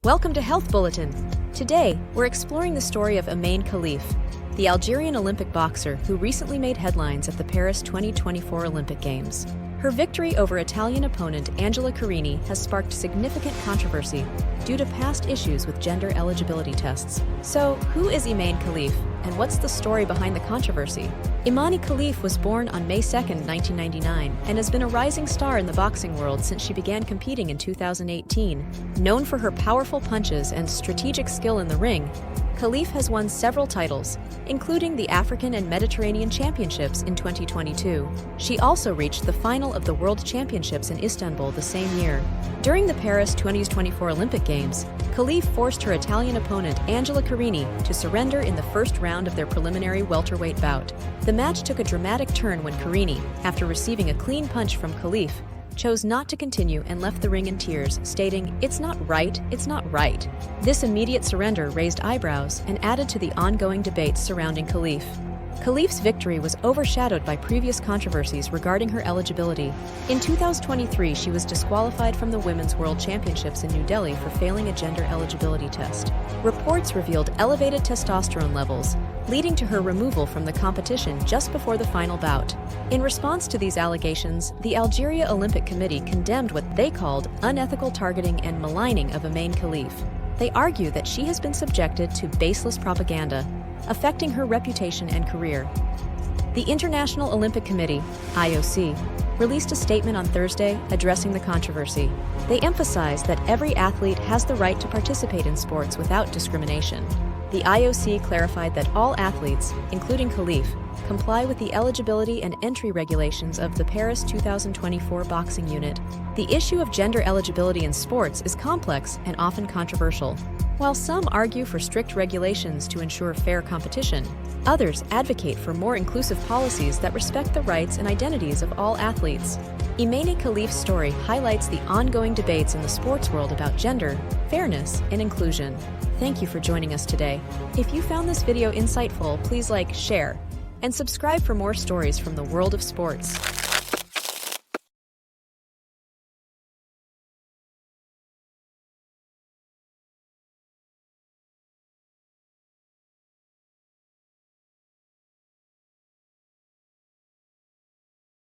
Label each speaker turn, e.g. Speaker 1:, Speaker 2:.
Speaker 1: Welcome to Health Bulletin. Today, we're exploring the story of Imane Khelif, the Algerian Olympic boxer who recently made headlines at the Paris 2024 Olympic Games. Her victory over Italian opponent Angela Carini has sparked significant controversy due to past issues with gender eligibility tests. So, who is Imane Khelif, and what's the story behind the controversy? Imane Khelif was born on May 2, 1999, and has been a rising star in the boxing world since she began competing in 2018. Known for her powerful punches and strategic skill in the ring, Khelif has won several titles, including the African and Mediterranean Championships in 2022. She also reached the final of the World Championships in Istanbul the same year. During the Paris 2024 Olympic Games, Khelif forced her Italian opponent Angela Carini to surrender in the first round of their preliminary welterweight bout. The match took a dramatic turn when Carini, after receiving a clean punch from Khelif, chose not to continue and left the ring in tears, stating, "It's not right, it's not right." This immediate surrender raised eyebrows and added to the ongoing debates surrounding Khelif. Khelif's victory was overshadowed by previous controversies regarding her eligibility. In 2023, she was disqualified from the Women's World Championships in New Delhi for failing a gender eligibility test. Reports revealed elevated testosterone levels, leading to her removal from the competition just before the final bout. In response to these allegations, the Algeria Olympic Committee condemned what they called unethical targeting and maligning of Imane Khelif. They argue that she has been subjected to baseless propaganda, affecting her reputation and career. The International Olympic Committee, IOC, released a statement on Thursday addressing the controversy. They emphasized that every athlete has the right to participate in sports without discrimination. The IOC clarified that all athletes, including Khelif, comply with the eligibility and entry regulations of the Paris 2024 boxing unit. The issue of gender eligibility in sports is complex and often controversial. While some argue for strict regulations to ensure fair competition, others advocate for more inclusive policies that respect the rights and identities of all athletes. Imane Khelif's story highlights the ongoing debates in the sports world about gender, fairness, and inclusion. Thank you for joining us today. If you found this video insightful, please like, share, and subscribe for more stories from the world of sports.